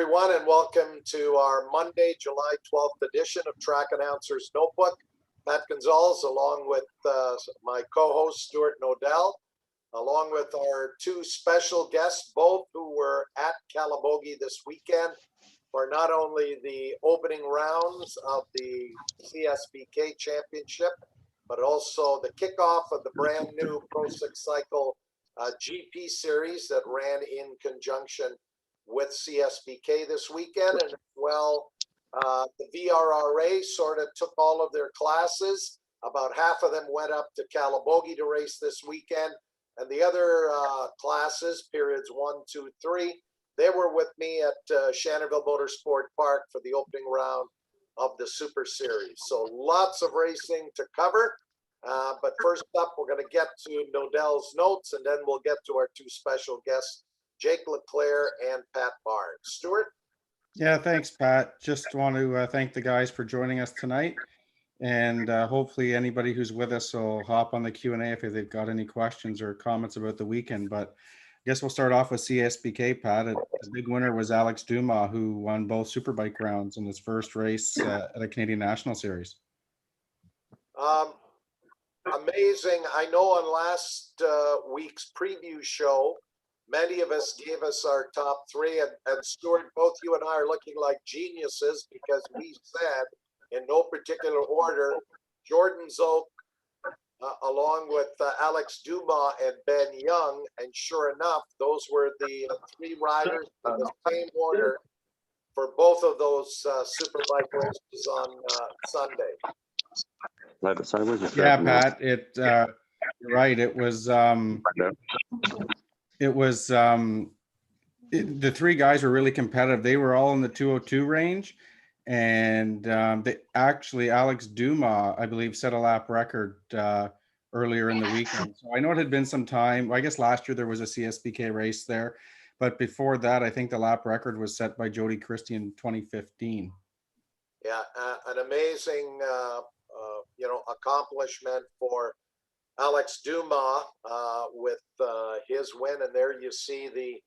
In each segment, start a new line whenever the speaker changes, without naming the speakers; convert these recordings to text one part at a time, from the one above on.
Everyone, and welcome to our Monday, July 12th edition of Track Announcer's Notebook. Pat Gonzalez, along with my co-host Stuart Nodell, along with our two special guests, both who were at Calabogie this weekend for not only the opening rounds of the CSBK Championship, but also the kickoff of the brand new Pro 6 Cycle GP series that ran in conjunction with CSBK this weekend. And well, the VRRA sort of took all of their classes. About half of them went up to Calabogie to race this weekend. And the other classes, periods 1, 2, 3, they were with me at Shannonville Motorsport Park for the opening round of the Super Series. So lots of racing to cover. But first up, we're going to get to Nodell's notes, and then we'll get to our two special guests, Jake Leclair and Pat Barnes. Stuart?
Yeah, thanks, Pat. Just want to thank the guys for joining us tonight. And hopefully anybody who's with us will hop on the Q&A if they've got any questions or comments about the weekend. But I guess we'll start off with CSBK, Pat. The big winner was Alex Dumas, who won both Superbike rounds in his first race at a Canadian National Series.
Amazing. I know on last week's preview show, many of us gave us our top three, and Stuart, both you and I are looking like geniuses because we said, in no particular order, Jordan Zoke, along with Alex Dumas and Ben Young, and sure enough, those were the three riders in the same order for both of those Superbike races on Sunday.
Yeah, Pat, you're right. It was the three guys were really competitive. They were all in the 202 range, and Alex Dumas, I believe, set a lap record earlier in the weekend. So I know it had been some time. Well, I guess last year there was a CSBK race there, but before that, I think the lap record was set by Jody Christie in 2015.
Yeah, an amazing accomplishment for Alex Dumas with his win, and there you see the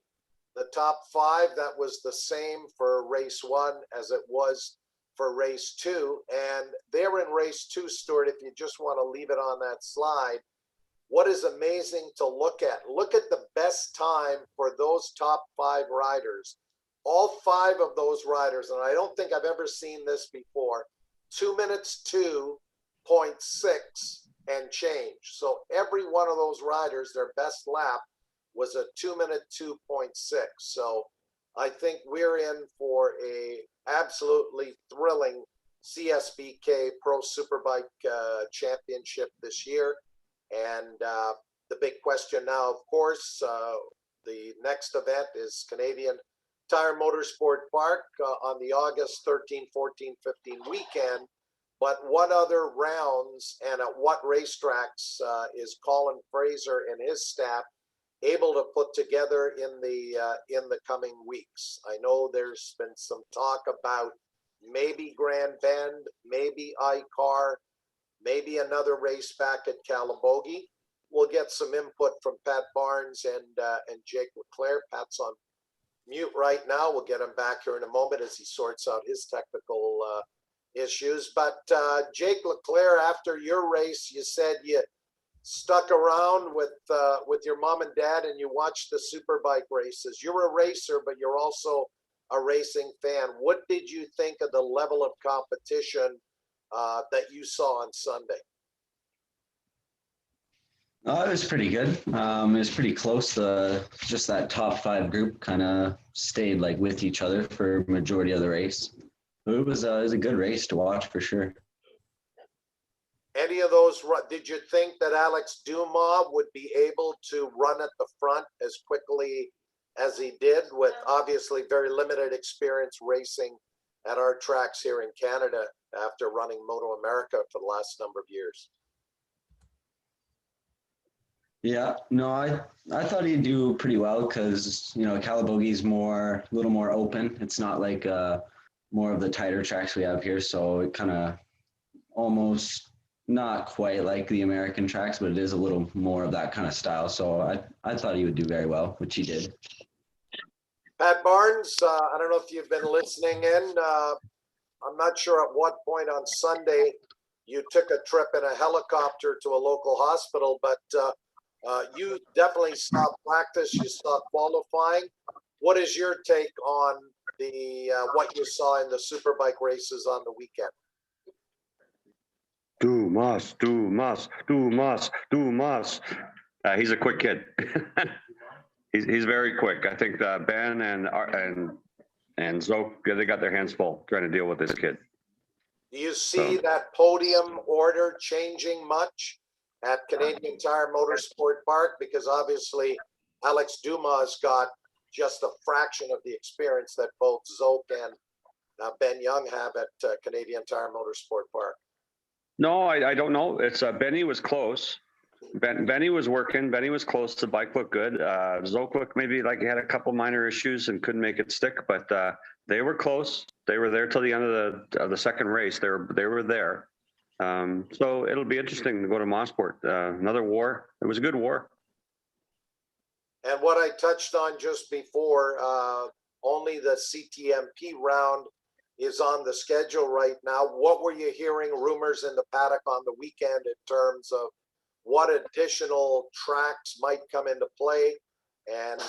top five. That was the same for race one as it was for race two, and they're in race two, Stuart. If you just want to leave it on that slide, what is amazing to look at the best time for those top five riders. All five of those riders, and I don't think I've ever seen this before, 2 minutes 2.6 and change. So every one of those riders, their best lap was a 2 minute 2.6. So I think we're in for a absolutely thrilling CSBK Pro Superbike Championship this year. And the big question now, of course, the next event is Canadian Tire Motorsport Park on the August 13, 14, 15 weekend. But what other rounds and at what racetracks is Colin Fraser and his staff able to put together in the coming weeks? I know there's been some talk about maybe Grand Bend, maybe ICAR, maybe another race back at Calabogie. We'll get some input from Pat Barnes and Jake Leclair. Pat's on mute right now. We'll get him back here in a moment as he sorts out his technical issues. But Jake Leclair, after your race, you said you stuck around with your mom and dad and you watched the Superbike races. You're a racer, but you're also a racing fan. What did you think of the level of competition that you saw on Sunday?
It was pretty good. It was pretty close. Just that top five group kind of stayed like with each other for majority of the race. It was a good race to watch for sure.
Any of those, did you think that Alex Dumas would be able to run at the front as quickly as he did, with obviously very limited experience racing at our tracks here in Canada after running Moto America for the last number of years?
Yeah, no, I thought he'd do pretty well because, Calabogie's a little more open. It's not like more of the tighter tracks we have here. So it kind of almost not quite like the American tracks, but it is a little more of that kind of style. So I thought he would do very well, which he did.
Pat Barnes, I don't know if you've been listening in. I'm not sure at what point on Sunday you took a trip in a helicopter to a local hospital, but you definitely saw practice. You saw qualifying. What is your take on the what you saw in the superbike races on the weekend?
Dumas. He's a quick kid. he's very quick. I think Ben and Zoke, they got their hands full trying to deal with this kid.
Do you see that podium order changing much at Canadian Tire Motorsport Park? Because obviously Alex Dumas got just a fraction of the experience that both Zoke and Ben Young have at Canadian Tire Motorsport Park.
No, I don't know. It's Benny was close. Benny was working. Benny was close. The bike looked good. Zoke looked maybe like he had a couple minor issues and couldn't make it stick, but they were close. They were there till the end of the second race. They were there. So it'll be interesting to go to Mosport. Another war. It was a good war.
And what I touched on just before, only the CTMP round is on the schedule right now. What were you hearing rumors in the paddock on the weekend in terms of what additional tracks might come into play? And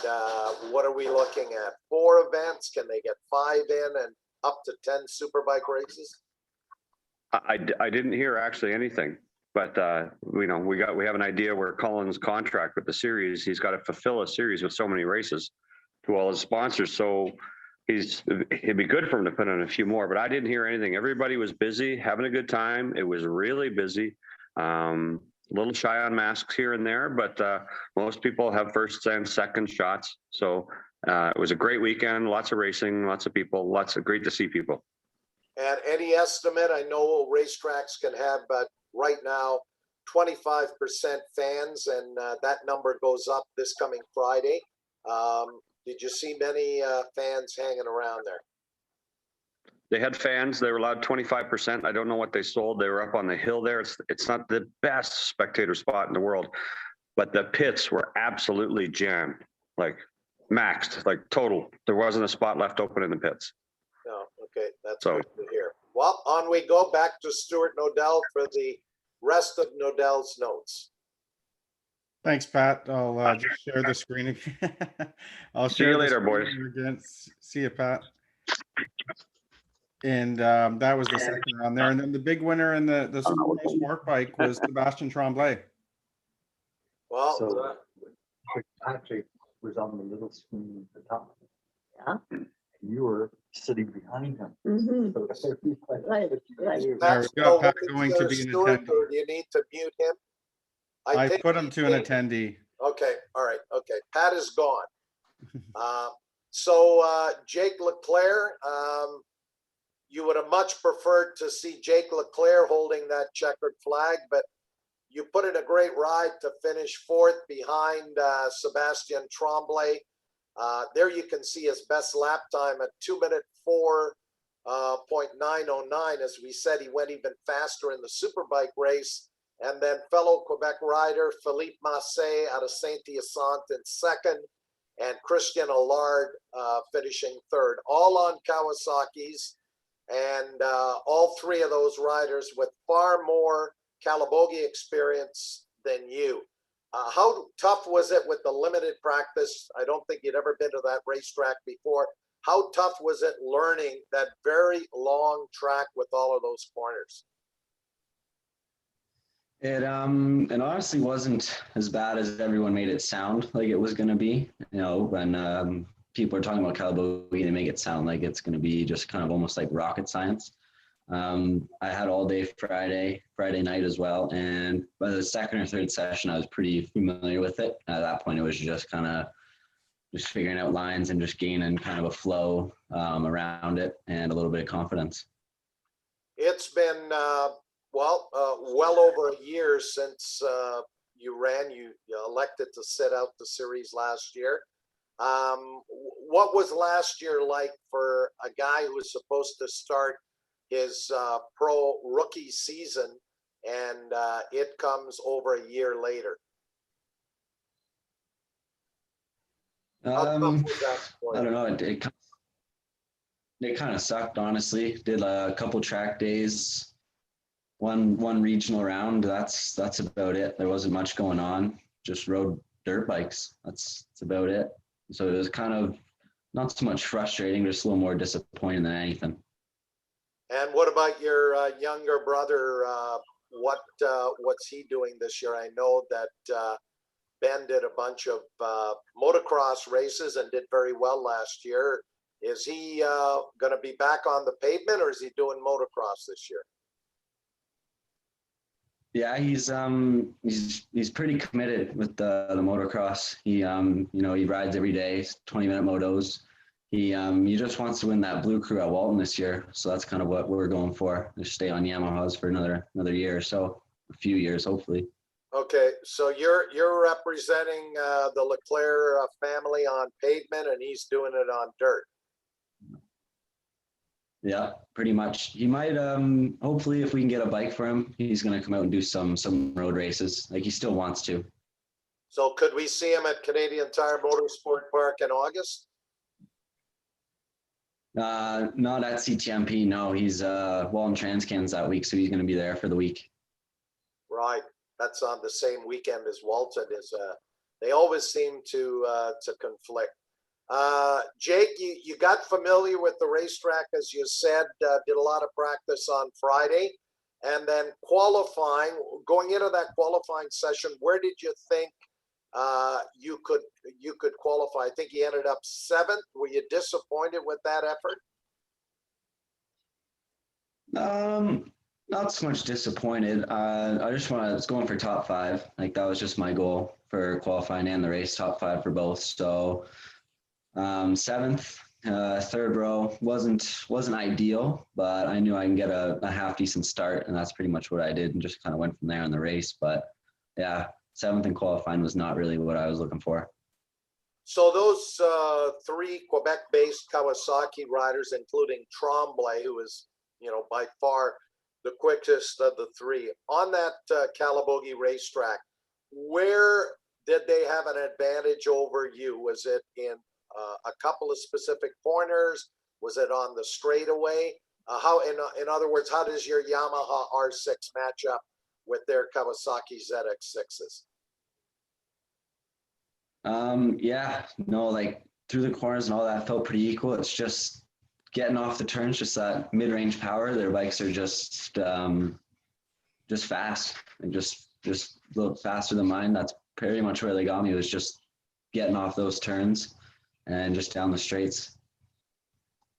what are we looking at? 4 events? Can they get 5 in and up to 10 superbike races?
I didn't hear actually anything, but we have an idea where Colin's contract with the series, he's got to fulfill a series with so many races to all his sponsors. So it'd be good for him to put on a few more, but I didn't hear anything. Everybody was busy, having a good time. It was really busy. A little shy on masks here and there, but most people have first and second shots. So it was a great weekend, lots of racing, lots of people, great to see people.
And any estimate, I know racetracks can have, but right now, 25% fans, and that number goes up this coming Friday. Did you see many fans hanging around there?
They had fans. They were allowed 25%. I don't know what they sold. They were up on the hill there. It's not the best spectator spot in the world, but the pits were absolutely jammed, like maxed, like total. There wasn't a spot left open in the pits.
No, okay, that's good to hear. Well, on we go back to Stuart Nodell for the rest of Nodell's notes.
Thanks, Pat. I'll just share the screen again. I'll share
See you later, boys.
Again. See you, Pat. And that was the second round there. And then the big winner in the Super Sport Bike was Sebastian Tremblay.
Well,
so Patrick was on the little screen at the top.
Yeah.
And you were sitting behind him.
Mm-hmm.
So
Right.
That's
we got Pat going to be an
Stuart,
attendee.
or do you need to mute him?
I
think
put him to an attendee.
Okay, all right, okay. Pat is gone. So Jake Leclair, you would have much preferred to see Jake Leclair holding that checkered flag, but you put in a great ride to finish 4th behind Sebastian Tremblay. There you can see his best lap time at 2:04.909. As we said, he went even faster in the Superbike race. And then fellow Quebec rider Philippe Massé out of Saint-Hyacinthe in 2nd, and Christian Allard finishing 3rd, all on Kawasaki's. And all 3 of those riders with far more Calabogie experience than you. How tough was it with the limited practice? I don't think you'd ever been to that racetrack before. How tough was it learning that very long track with all of those corners?
It honestly wasn't as bad as everyone made it sound like it was going to be. You know, when people are talking about Calabogie, they make it sound like it's going to be just kind of almost like rocket science. I had all day Friday night as well, and by the second or third session, I was pretty familiar with it. At that point, it was just kind of just figuring out lines and just gaining kind of a flow around it and a little bit of confidence. It's
been well over a year since you ran. You elected to sit out the series last year. What was last year like for a guy who was supposed to start his pro rookie season, and it comes over a year later? How tough
Um,
was that for
I
you?
don't know. It kind of sucked, honestly. Did a couple track days, one regional round. That's about it. There wasn't much going on. Just rode dirt bikes. That's about it. So it was kind of not so much frustrating, just a little more disappointing than anything.
And what about your younger brother? What's he doing this year? I know that Ben did a bunch of motocross races and did very well last year. Is he going to be back on the pavement, or is he doing motocross this year?
Yeah, he's pretty committed with the motocross. He rides every day, 20-minute motos. He just wants to win that blue crew at Walton this year. So that's kind of what we're going for. Just stay on Yamahas for another year or so, a few years hopefully.
Okay, so you're representing the Leclair family on pavement, and he's doing it on dirt.
Yeah, pretty much. He might hopefully if we can get a bike for him, he's gonna come out and do some road races. Like he still wants to.
So could we see him at Canadian Tire Motorsport Park in August?
Not at CTMP, no. He's Walton Transcans that week, so he's gonna be there for the week.
Right, that's on the same weekend as Walton is. They always seem to conflict. Jake, you got familiar with the racetrack, as you said, did a lot of practice on Friday, and then going into that qualifying session, where did you think you could qualify? I think you ended up 7th. Were you disappointed with that effort?
Not so much disappointed. I was going for top 5. Like that was just my goal for qualifying and the race, top 5 for both. So 7th, 3rd row wasn't ideal, but I knew I can get a half decent start, and that's pretty much what I did, and just kind of went from there in the race. But yeah, 7th in qualifying was not really what I was looking for.
So those 3 Quebec-based Kawasaki riders, including Tremblay, who is by far the quickest of the 3 on that Calabogie racetrack, where did they have an advantage over you? Was it in a couple of specific pointers? Was it on the straightaway? In other words, how does your Yamaha R6 match up with their Kawasaki ZX6s?
Yeah, no, like through the corners and all that felt pretty equal. It's just getting off the turns, just that mid-range power. Their bikes are just fast and just a little faster than mine. That's pretty much where they got me, was just getting off those turns and just down the straights.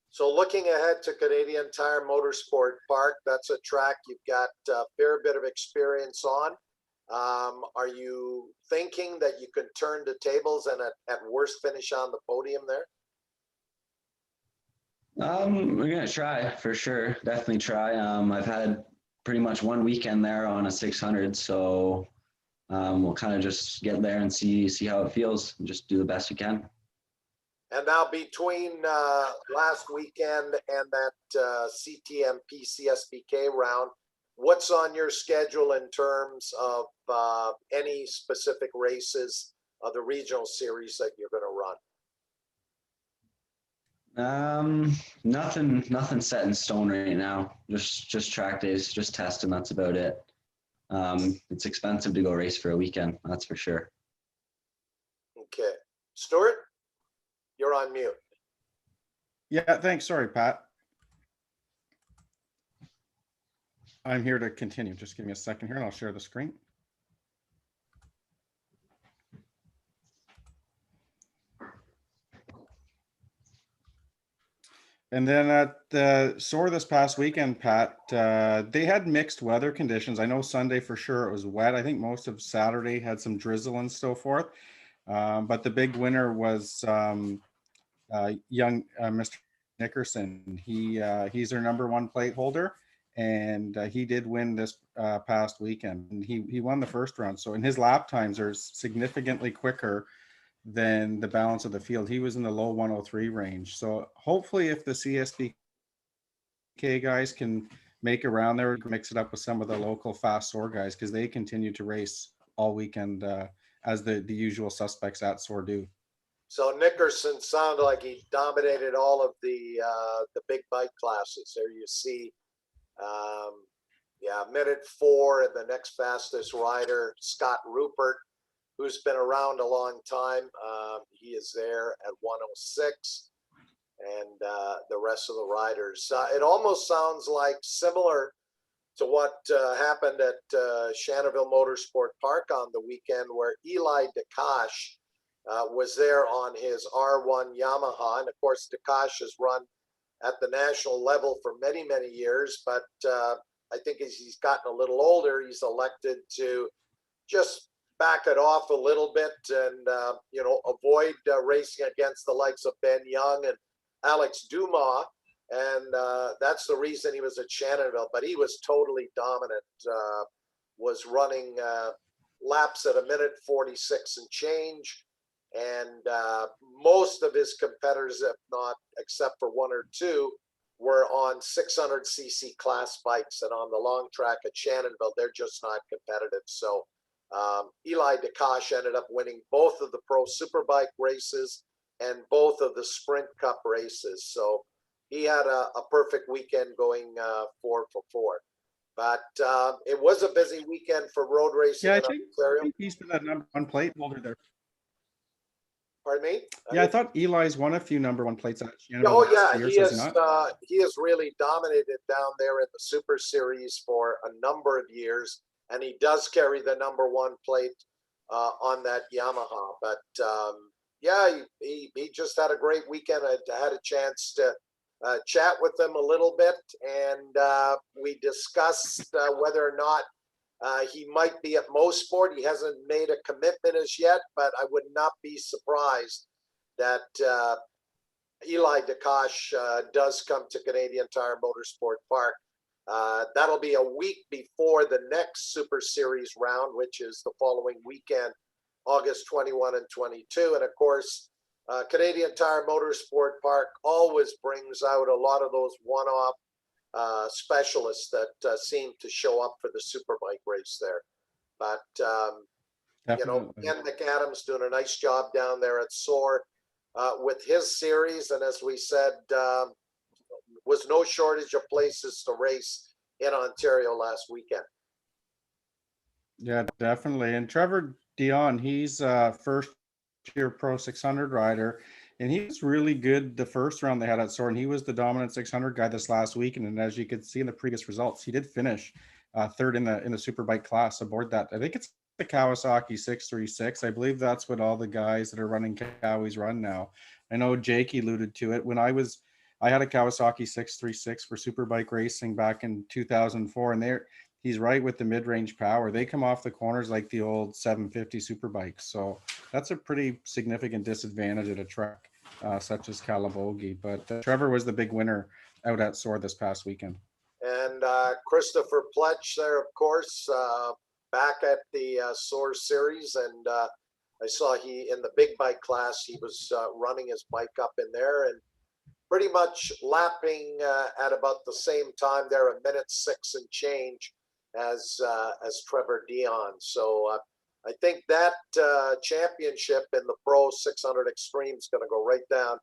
So looking ahead to Canadian Tire Motorsport Park, that's a track you've got a fair bit of experience on. Are you thinking that you could turn the tables and at worst finish on the podium there?
We're gonna try for sure. Definitely try. I've had pretty much one weekend there on a 600, so we'll kind of just get there and see how it feels and just do the best we can.
And now between last weekend and that CTMP CSBK round, what's on your schedule in terms of any specific races of the regional series that you're going to run?
Nothing set in stone right now. Just track days, just testing. That's about it. It's expensive to go race for a weekend. That's for sure.
Okay, Stuart, you're on mute.
Yeah, thanks. Sorry, Pat. I'm here to continue. Just give me a second here and I'll share the screen. And then at the SOAR this past weekend, Pat, they had mixed weather conditions. I know Sunday for sure it was wet. I think most of Saturday had some drizzle and so forth. But the big winner was young Mr. Nickerson. He's their #1 plate holder, and he did win this past weekend. And he won the first round. So in his lap times are significantly quicker than the balance of the field. He was in the low 103 range. So hopefully if the CSBK guys can make around there, mix it up with some of the local fast SOAR guys, because they continue to race all weekend as the usual suspects at SOAR do.
So Nickerson sounded like he dominated all of the big bike classes. There you see, minute 4, and the next fastest rider, Scott Rupert, who's been around a long time. He is there at 1:06, and the rest of the riders. It almost sounds like similar to what happened at Shannonville Motorsport Park on the weekend, where Eli DeKosh was there on his R1 Yamaha. And of course, DeKosh has run at the national level for many, many years, but I think as he's gotten a little older, he's elected to just back it off a little bit and, avoid racing against the likes of Ben Young and Alex Dumas. And that's the reason he was at Shannonville, but he was totally dominant, was running laps at 1:46 and change. And most of his competitors, if not except for 1 or 2, were on 600cc class bikes. And on the long track at Shannonville, they're just not competitive. So Eli DeKosh ended up winning both of the Pro Superbike races and both of the Sprint Cup races. So he had a perfect weekend going 4 for 4. But it was a busy weekend for road racing
Yeah,
in Ontario.
I think he's been that number 1 plate holder there.
Pardon me?
Yeah, I thought Eli's won a few number 1 plates at Shannonville.
Oh yeah,
years,
he has really dominated down there in the Super Series for a number of years, and he does carry the number 1 plate on that Yamaha. But he just had a great weekend. I had a chance to chat with him a little bit, and we discussed whether or not he might be at Mosport. He hasn't made a commitment as yet, but I would not be surprised that Eli DeKosh does come to Canadian Tire Motorsport Park. That'll be a week before the next Super Series round, which is the following weekend, August 21 and 22. And of course, Canadian Tire Motorsport Park always brings out a lot of those one-off specialists that seem to show up for the Superbike race there. But, Ken McAdams doing a nice job down there at SOAR with his series. And as we said, was no shortage of places to race in Ontario last weekend.
Yeah, definitely. And Trevor Dion, he's first year Pro 600 rider, and he was really good the first round they had at SOAR, and he was the dominant 600 guy this last weekend. And as you could see in the previous results, he did finish third in the Superbike class aboard that. I think it's the Kawasaki 636. I believe that's what all the guys that are running Cowies run now. I know Jake alluded to it. When I had a Kawasaki 636 for Superbike racing back in 2004, and he's right with the mid-range power. They come off the corners like the old 750 Superbikes. So that's a pretty significant disadvantage at a track such as Calabogie. But Trevor was the big winner out at SOAR this past weekend.
And Christopher Pletch there, of course, back at the SOAR series. And I saw he, in the big bike class, he was running his bike up in there and pretty much lapping at about the same time there, 1:06 and change as Trevor Dion. So I think that championship in the Pro 600 Extreme is going to go right down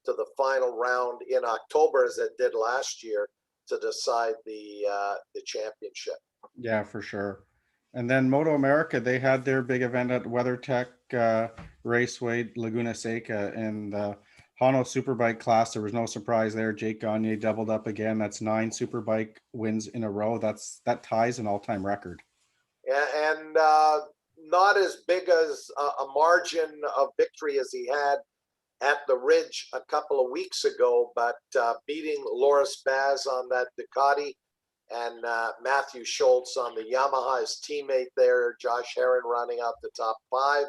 to the final round in October, as it did last year, to decide the championship.
Yeah, for sure. And then Moto America, they had their big event at WeatherTech Raceway Laguna Seca in the Hano Superbike class. There was no surprise there. Jake Gagne doubled up again. That's 9 Superbike wins in a row. That ties an all-time record.
Yeah, and not as big as a margin of victory as he had at the Ridge a couple of weeks ago, but beating Loris Baz on that Ducati and Matthew Schultz on the Yamaha, his teammate there, Josh Herron, running out the top 5.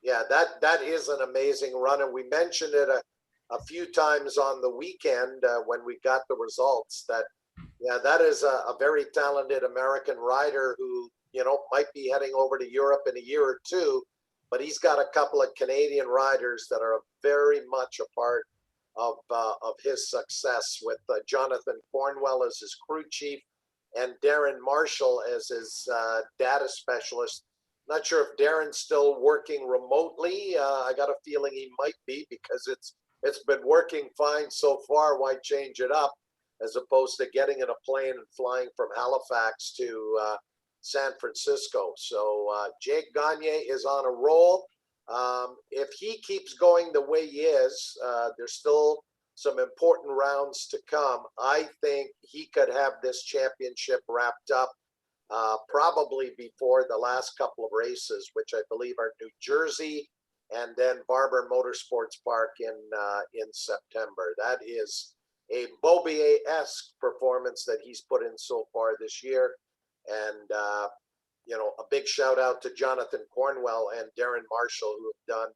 Yeah, that is an amazing run, and we mentioned it a few times on the weekend when we got the results. That is a very talented American rider who might be heading over to Europe in a year or two, but he's got a couple of Canadian riders that are very much a part of his success, with Jonathan Cornwell as his crew chief and Darren Marshall as his data specialist Not sure if Darren's still working remotely. I got a feeling he might be because it's been working fine so far. Why change it up as opposed to getting in a plane and flying from Halifax to San Francisco? So Jake Gagne is on a roll. If he keeps going the way he is, there's still some important rounds to come. I think he could have this championship wrapped up probably before the last couple of races, which I believe are New Jersey and then Barber Motorsports Park in September. That is a Beaubier-esque performance that he's put in so far this year. And, you know, a big shout out to Jonathan Cornwell and Darren Marshall, who have done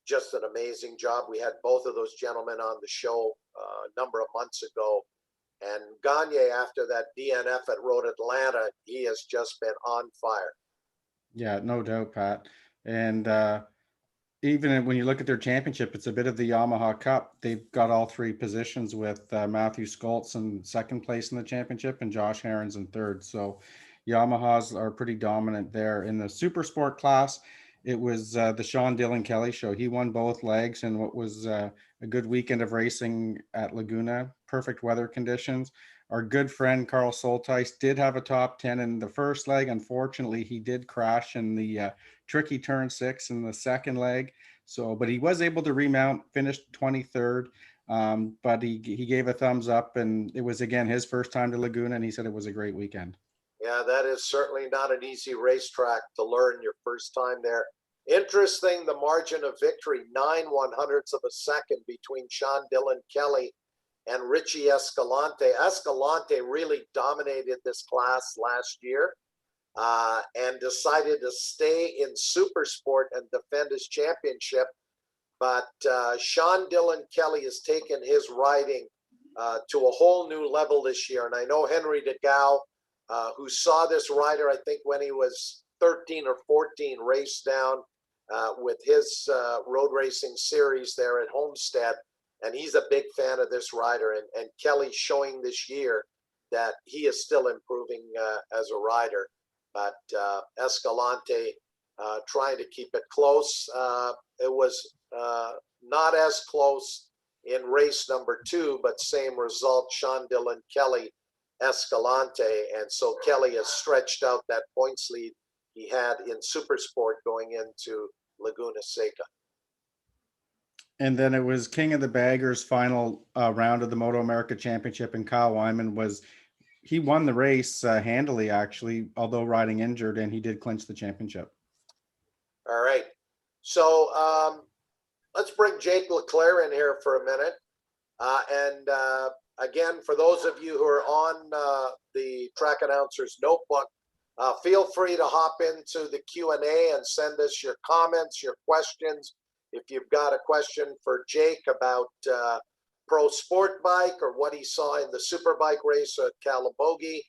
just an amazing job. We had both of those gentlemen on the show a number of months ago. And Gagne, after that DNF at Road Atlanta, he has just been on fire.
Yeah, no doubt, Pat. And even when you look at their championship, it's a bit of the Yamaha Cup. They've got all three positions with Matthew Skoltz in second place in the championship and Josh Herons in third. So Yamahas are pretty dominant there. In the super sport class, it was the Sean Dillon Kelly show. He won both legs in what was a good weekend of racing at Laguna, perfect weather conditions. Our good friend Carl Solteis did have a top 10 in the first leg. Unfortunately, he did crash in the tricky turn 6 in the second leg. So, but he was able to remount, finished 23rd. But he gave a thumbs up, and it was again his first time to Laguna, and he said it was a great weekend.
Yeah, that is certainly not an easy racetrack to learn your first time there. Interesting, the margin of victory, 9/100ths of a second between Sean Dillon Kelly and Richie Escalante. Escalante really dominated this class last year and decided to stay in super sport and defend his championship. But Sean Dillon Kelly has taken his riding to a whole new level this year. And I know Henry DeGao, who saw this rider, I think when he was 13 or 14, race down with his road racing series there at Homestead. And he's a big fan of this rider. And Kelly's showing this year that he is still improving as a rider. But Escalante trying to keep it close. It was not as close in race number 2, but same result, Sean Dillon Kelly, Escalante. And so Kelly has stretched out that points lead he had in super sport going into Laguna Seca.
And then it was King of the Baggers final round of the Moto America Championship, and Kyle Wyman he won the race handily, actually, although riding injured, and he did clinch the championship.
All right. So let's bring Jake Leclair in here for a minute. Again, for those of you who are on the track announcer's notebook, feel free to hop into the Q&A and send us your comments, your questions. If you've got a question for Jake about Pro Sport Bike or what he saw in the Superbike race at Calabogie,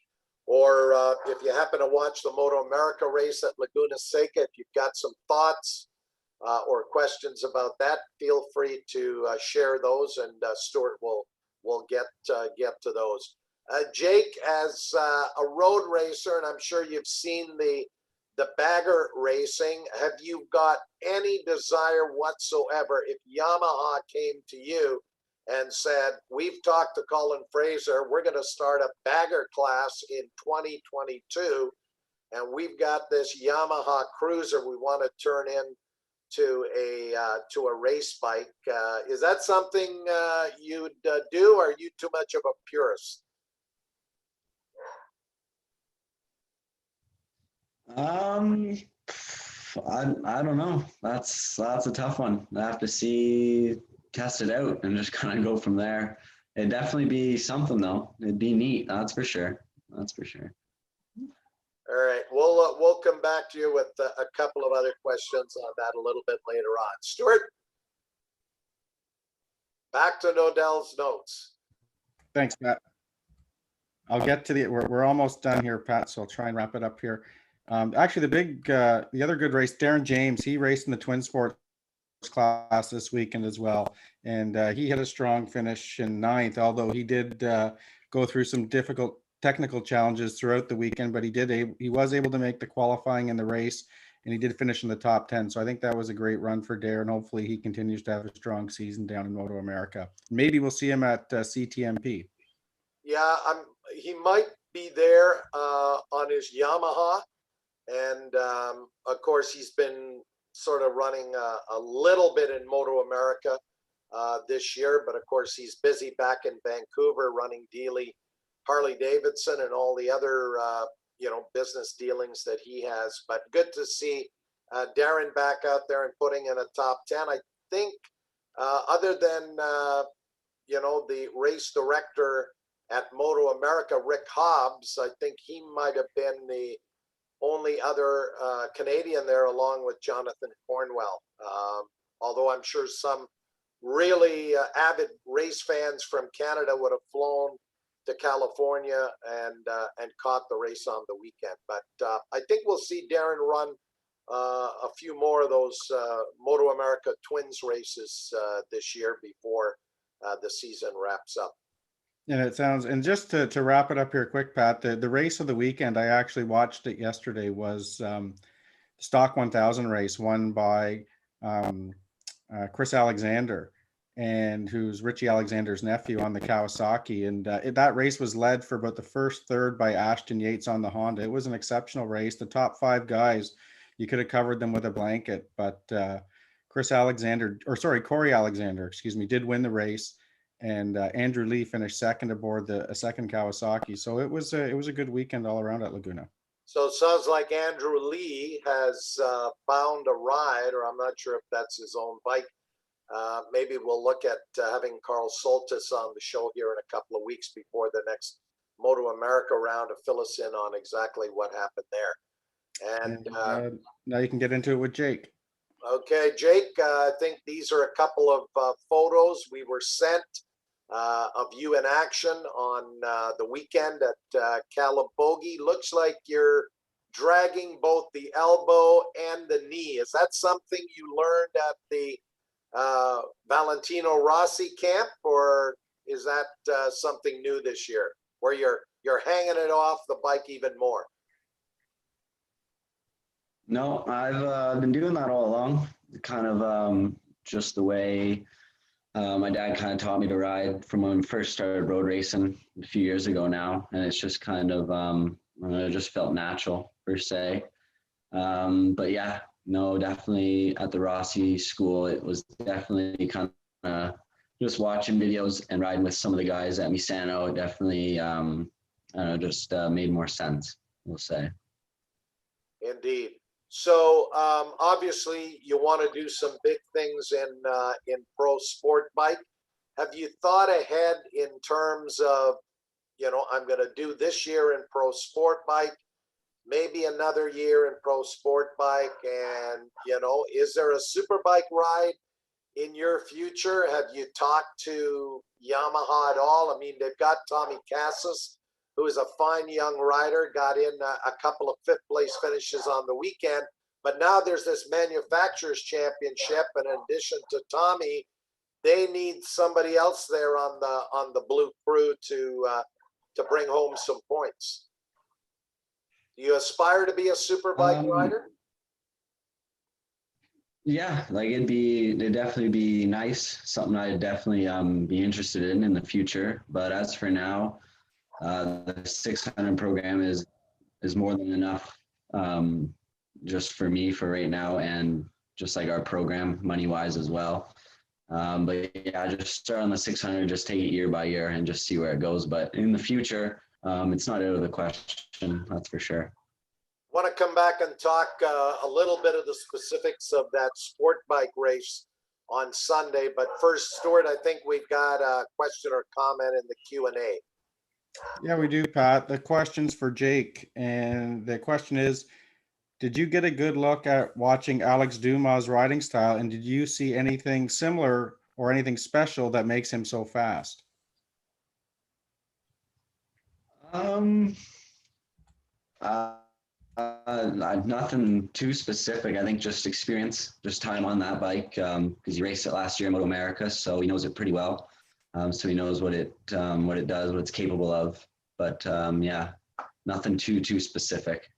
or if you happen to watch the Moto America race at Laguna Seca, if you've got some thoughts or questions about that, feel free to share those, and Stuart will get to those. Jake, as a road racer, and I'm sure you've seen the bagger racing, have you got any desire whatsoever if Yamaha came to you and said, we've talked to Colin Fraser, we're going to start a bagger class in 2022, and we've got this Yamaha Cruiser we want to turn into a race bike. Is that something you'd do, or are you too much of a purist?
I don't know. That's a tough one. I have to test it out and just kind of go from there. It'd definitely be something though. It'd be neat. That's for sure. That's for sure.
All right, we'll come back to you with a couple of other questions on that a little bit later on. Stuart, back to Nodell's notes.
Thanks, Pat. I'll get to we're almost done here, Pat, so I'll try and wrap it up here. Actually, the other good race, Darren James, he raced in the twin sports class this weekend as well. And he had a strong finish in 9th, although he did go through some difficult technical challenges throughout the weekend, but he was able to make the qualifying in the race and he did finish in the top 10. So I think that was a great run for Darren. Hopefully he continues to have a strong season down in Moto America. Maybe we'll see him at CTMP.
Yeah, he might be there on his Yamaha. And of course, he's been sort of running a little bit in Moto America this year. But of course, he's busy back in Vancouver running Dealey, Harley Davidson, and all the other business dealings that he has. But good to see Darren back out there and putting in a top 10. I think other than the race director at Moto America, Rick Hobbs, I think he might have been the only other Canadian there, along with Jonathan Cornwell. Although I'm sure some really avid race fans from Canada would have flown to California and caught the race on the weekend. But I think we'll see Darren run a few more of those Moto America Twins races this year before the season wraps up.
And it sounds, and just to wrap it up here quick, Pat, the race of the weekend, I actually watched it yesterday, was the Stock 1000 race won by Chris Alexander, and who's Richie Alexander's nephew on the Kawasaki. And that race was led for about the first third by Ashton Yates on the Honda. It was an exceptional race. The top 5 guys, you could have covered them with a blanket, but Corey Alexander, did win the race. And Andrew Lee finished second aboard a second Kawasaki. So it was a good weekend all around at Laguna.
So it sounds like Andrew Lee has found a ride, or I'm not sure if that's his own bike. Maybe we'll look at having Carl Soltis on the show here in a couple of weeks before the next Moto America round to fill us in on exactly what happened there. And
now you can get into it with Jake.
Okay, Jake, I think these are a couple of photos we were sent of you in action on the weekend at Calabogie. Looks like you're dragging both the elbow and the knee. Is that something you learned at the Valentino Rossi camp, or is that something new this year, where you're hanging it off the bike even more?
No, I've been doing that all along. Kind of just the way my dad kind of taught me to ride from when we first started road racing a few years ago now, and it's just kind of it just felt natural per se. But yeah, no, definitely at the Rossi school, it was definitely kind of just watching videos and riding with some of the guys at Misano. It definitely just made more sense, we'll say.
Indeed. So obviously you want to do some big things in pro sport bike. Have you thought ahead in terms of, I'm going to do this year in pro sport bike, maybe another year in pro sport bike, and is there a super bike ride in your future? Have you talked to Yamaha at all? I mean, they've got Tommy Cassis, who is a fine young rider, got in a couple of 5th place finishes on the weekend. But now there's this manufacturers championship, and in addition to Tommy, they need somebody else there on the blue crew to bring home some points. Do you aspire to be a super bike rider?
Yeah, like it'd definitely be nice, something I'd definitely be interested in the future. But as for now, the 600 program is more than enough just for me for right now, and just like our program money wise as well. But yeah, just start on the 600, just take it year by year and just see where it goes. But in the future, it's not out of the question, that's for sure.
Want to come back and talk a little bit of the specifics of that sport bike race on Sunday. But first, Stuart, I think we've got a question or comment in the Q&A.
Yeah, we do, Pat. The question's for Jake, and the question is, did you get a good look at watching Alex Dumas' riding style, and did you see anything similar or anything special that makes him so fast?
Nothing too specific. I think just experience, just time on that bike, because he raced it last year in Moto America, so he knows it pretty well. So he knows what it does, what it's capable of. But yeah, nothing too specific.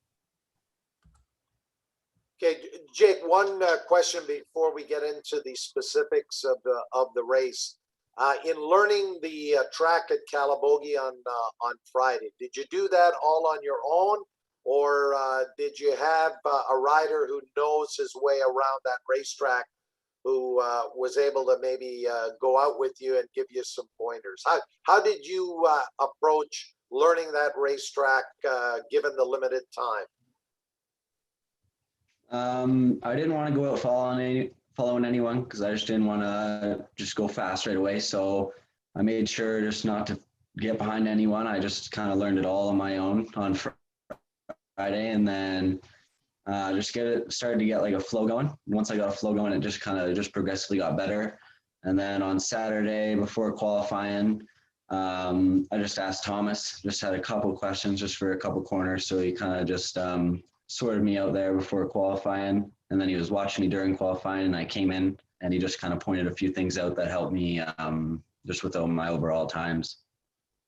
Okay, Jake, one question before we get into the specifics of the race. In learning the track at Calabogie on Friday, did you do that all on your own, or did you have a rider who knows his way around that racetrack, who was able to maybe go out with you and give you some pointers? How did you approach learning that racetrack given the limited time?
I didn't want to go out following anyone because I just didn't want to just go fast right away. So I made sure just not to get behind anyone. I just kind of learned it all on my own on Friday, and then just started to get like a flow going. Once I got a flow going, it just kind of just progressively got better. And then on Saturday before qualifying, I just asked Thomas, just had a couple questions just for a couple corners. So he kind of just sorted me out there before qualifying, and then he was watching me during qualifying, and I came in and he just kind of pointed a few things out that helped me just with my overall times.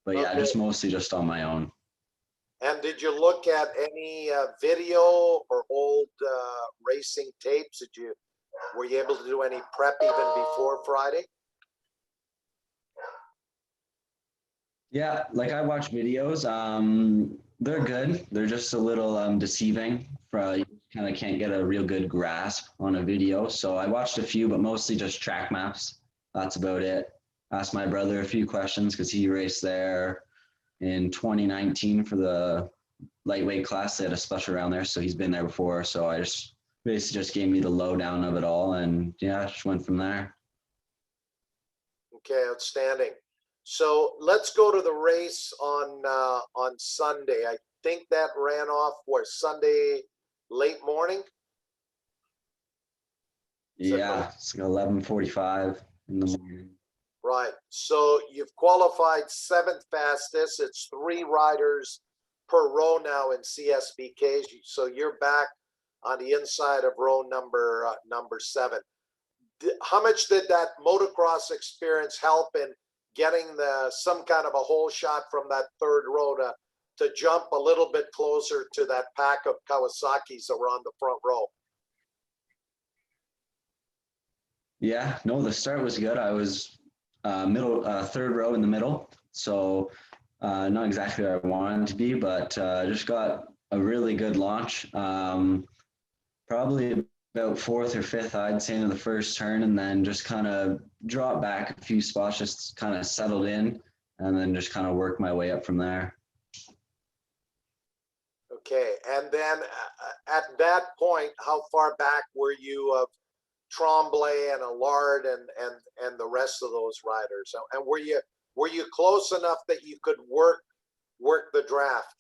But yeah,
Okay.
just mostly just on my own.
And did you look at any video or old racing tapes? Were you able to do any prep even before Friday?
Yeah, like I watch videos. They're good. They're just a little deceiving. You kind of can't get a real good grasp on a video. So I watched a few, but mostly just track maps. That's about it. Asked my brother a few questions because he raced there in 2019 for the lightweight class. They had a special round there, so he's been there before. So I just basically just gave me the lowdown of it all, and yeah, just went from there.
Okay, outstanding. So let's go to the race on Sunday. I think that ran off Sunday late morning.
Yeah, it's like 11:45 in the morning.
Right. So you've qualified 7th fastest. It's 3 riders per row now in CSBK. So you're back on the inside of row number 7. How much did that motocross experience help in getting some kind of a hole shot from that 3rd row to jump a little bit closer to that pack of Kawasaki's that were on the front row?
Yeah, no, the start was good. I was middle, 3rd row in the middle. So not exactly where I wanted to be, but just got a really good launch. Probably about 4th or 5th, I'd say, into the first turn, and then just kind of dropped back a few spots, just kind of settled in, and then just kind of worked my way up from there.
Okay, and then at that point, how far back were you of Tremblay and Allard and the rest of those riders? And were you close enough that you could work the draft?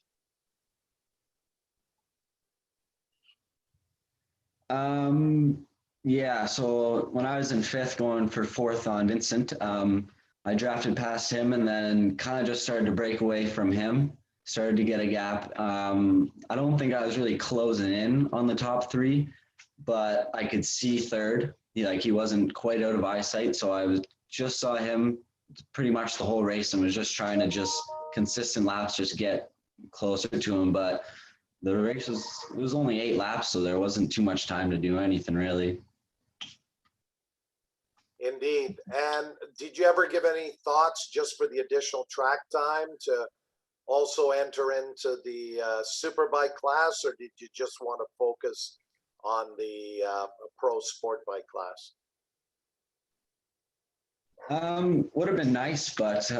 Yeah, so when I was in 5th going for 4th on Vincent, I drafted past him and then kind of just started to break away from him, started to get a gap. I don't think I was really closing in on the top 3, but I could see 3rd. He wasn't quite out of eyesight, so I just saw him pretty much the whole race and was just trying to just consistent laps, just get closer to him. But the race was only 8 laps, so there wasn't too much time to do anything really.
Indeed. And did you ever give any thoughts just for the additional track time to also enter into the superbike class, or did you just want to focus on the pro sport bike class?
Would have been nice, but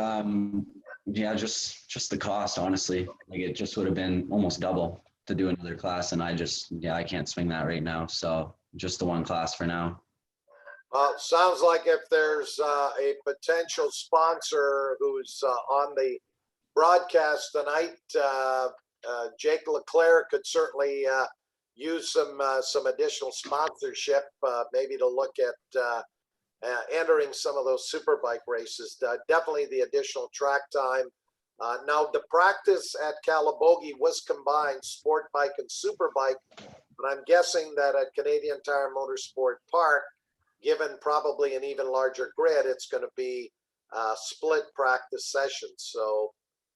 yeah, just the cost, honestly. Like it just would have been almost double to do another class, and I can't swing that right now. So just the one class for now.
Sounds like if there's a potential sponsor who's on the broadcast tonight, Jake Leclair could certainly use some additional sponsorship, maybe to look at entering some of those superbike races. Definitely the additional track time. Now, the practice at Calabogie was combined sport bike and superbike, but I'm guessing that at Canadian Tire Motorsport Park, given probably an even larger grid, it's going to be split practice sessions. So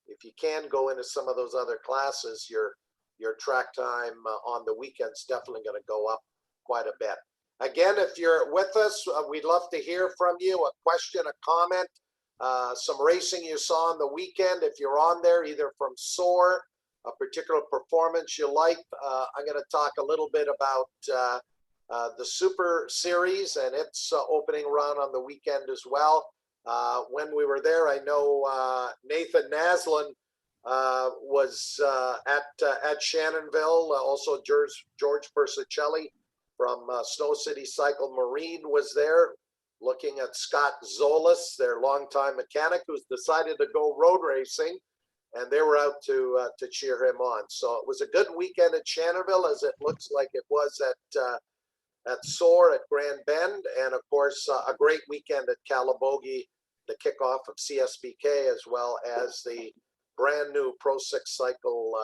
if you can go into some of those other classes, your track time on the weekend's definitely going to go up quite a bit. Again, if you're with us, we'd love to hear from you, a question, a comment, some racing you saw on the weekend. If you're on there, either from SOAR, a particular performance you liked. I'm going to talk a little bit about the Super Series and its opening run on the weekend as well. When we were there, I know Nathan Naslin was at Shannonville. Also, George Persicelli from Snow City Cycle Marine was there, looking at Scott Zolas, their longtime mechanic, who's decided to go road racing, and they were out to cheer him on. So it was a good weekend at Shannonville, as it looks like it was at SOAR at Grand Bend, and of course a great weekend at Calabogie, the kickoff of CSBK, as well as the brand new Pro 6 Cycle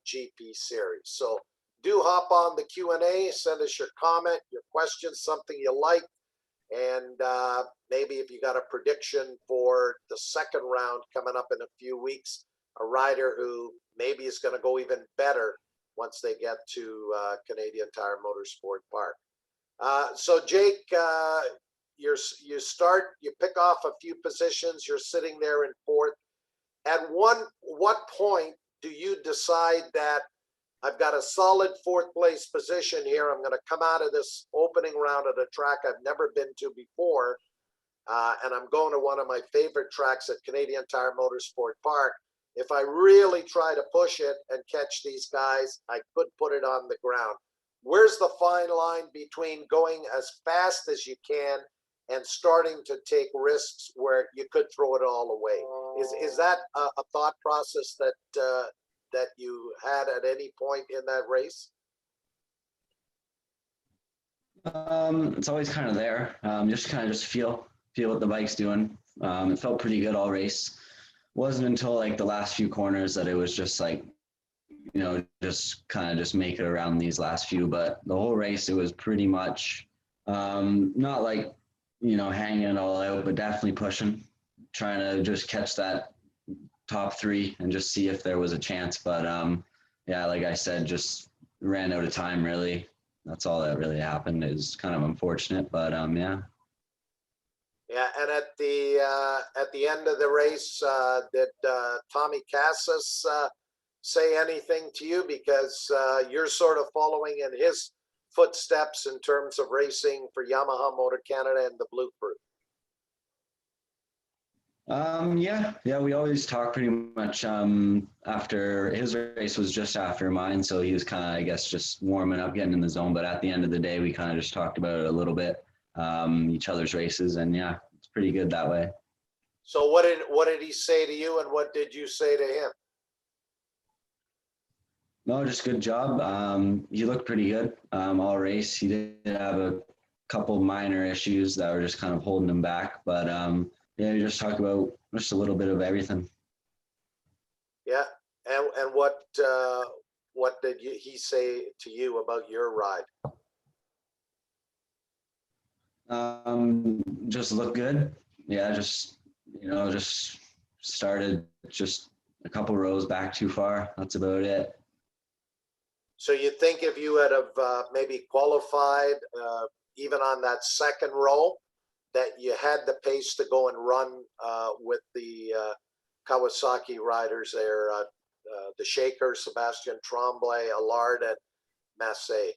GP series. So do hop on the Q&A, send us your comment, your questions, something you like, and maybe if you got a prediction for the second round coming up in a few weeks, a rider who maybe is going to go even better once they get to Canadian Tire Motorsport Park. So Jake, you pick off a few positions, you're sitting there in fourth. At what point do you decide that I've got a solid fourth place position here, I'm going to come out of this opening round at a track I've never been to before, and I'm going to one of my favorite tracks at Canadian Tire Motorsport Park. If I really try to push it and catch these guys, I could put it on the ground. Where's the fine line between going as fast as you can and starting to take risks where you could throw it all away? Is that a thought process that you had at any point in that race?
It's always kind of there. Just feel what the bike's doing. It felt pretty good all race. Wasn't until like the last few corners that it was just like, just make it around these last few. But the whole race, it was pretty much not like, hanging it all out, but definitely pushing, trying to just catch that top three and just see if there was a chance. But yeah, like I said, just ran out of time really. That's all that really happened. It was kind of unfortunate, but yeah.
Yeah, and at the end of the race, did Tommy Cassis say anything to you? Because you're sort of following in his footsteps in terms of racing for Yamaha Motor Canada and the Blue Crew.
Yeah, we always talk pretty much after his race was just after mine, so he was kind of, I guess, just warming up, getting in the zone. But at the end of the day, we kind of just talked about it a little bit, each other's races, and yeah, it's pretty good that way.
So what did he say to you, and what did you say to him?
No, just good job. He looked pretty good all race. He did have a couple minor issues that were just kind of holding him back, but yeah, we just talked about just a little bit of everything.
Yeah, and what did he say to you about your ride?
Just look good. Yeah, just started just a couple rows back too far. That's about it.
So you think if you had have maybe qualified even on that second row, that you had the pace to go and run with the Kawasaki riders there, the Shaker, Sebastian Tremblay, Allard, and Massey?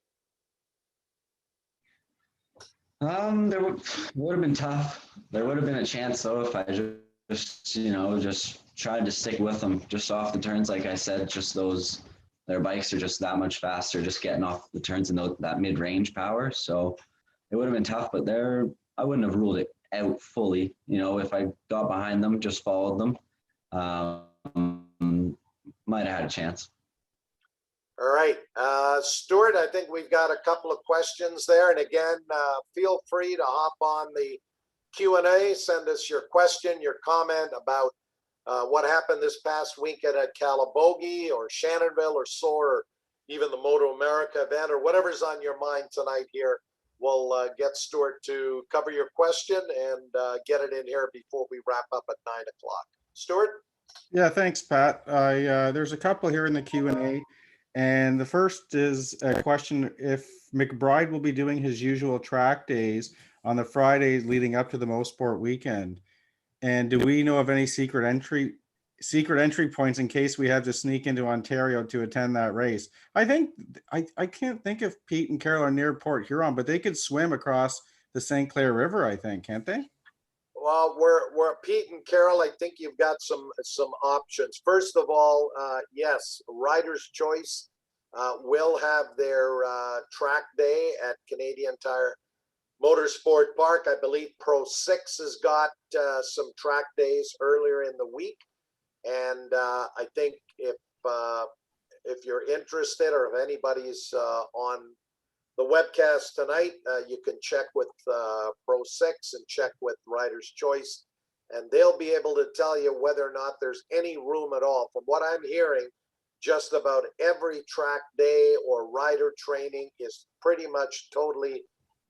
There would have been tough. There would have been a chance though if I just tried to stick with them just off the turns. Like I said, their bikes are just that much faster, just getting off the turns and that mid-range power. So it would have been tough, but I wouldn't have ruled it out fully. If I got behind them, just followed them, might have had a chance.
All right, Stuart, I think we've got a couple of questions there. And again, feel free to hop on the Q&A, send us your question, your comment about what happened this past weekend at Calabogie or Shannonville or SOAR, or even the Moto America event, or whatever's on your mind tonight here. We'll get Stuart to cover your question and get it in here before we wrap up at 9 o'clock. Stuart?
Yeah, thanks, Pat. There's a couple here in the Q&A. And the first is a question if McBride will be doing his usual track days on the Fridays leading up to the Most Sport weekend. And do we know of any secret entry points in case we have to sneak into Ontario to attend that race? I think I can't think if Pete and Carol are near Port Huron, but they could swim across the St. Clair River, I think, can't they?
Well, we're Pete and Carol. I think you've got some options. First of all, yes, Riders' Choice will have their track day at Canadian Tire Motorsport Park. I believe Pro 6 has got some track days earlier in the week, and I think if you're interested or if anybody's on the webcast tonight, you can check with Pro 6 and check with Riders' Choice, and they'll be able to tell you whether or not there's any room at all. From what I'm hearing, just about every track day or rider training is pretty much totally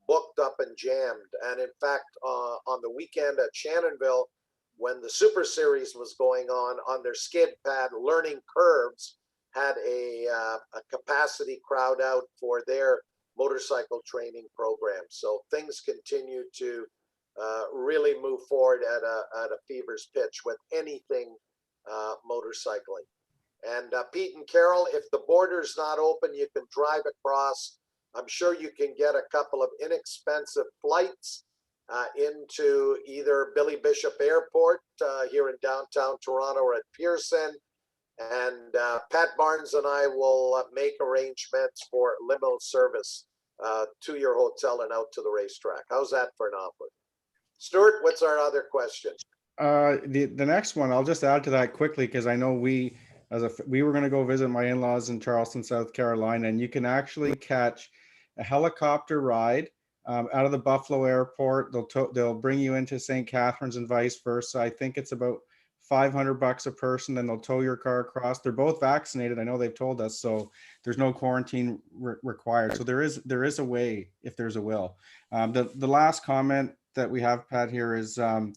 booked up and jammed. And in fact, on the weekend at Shannonville, when the Super Series was going on their skid pad, Learning Curves had a capacity crowd out for their motorcycle training program. So things continue to really move forward at a fever's pitch with anything motorcycling. And Pete and Carol, if the border's not open, you can drive across. I'm sure you can get a couple of inexpensive flights into either Billy Bishop Airport here in downtown Toronto or at Pearson. And Pat Barnes and I will make arrangements for limo service to your hotel and out to the racetrack. How's that for an offer? Stuart, what's our other question?
The next one, I'll just add to that quickly because I know we were going to go visit my in-laws in Charleston, South Carolina, and you can actually catch a helicopter ride out of the Buffalo airport. They'll bring you into St. Catharines and vice versa. I think it's about $500 a person, then they'll tow your car across. They're both vaccinated. I know they've told us, so there's no quarantine required. So there is a way if there's a will. The last comment that we have, Pat, here is from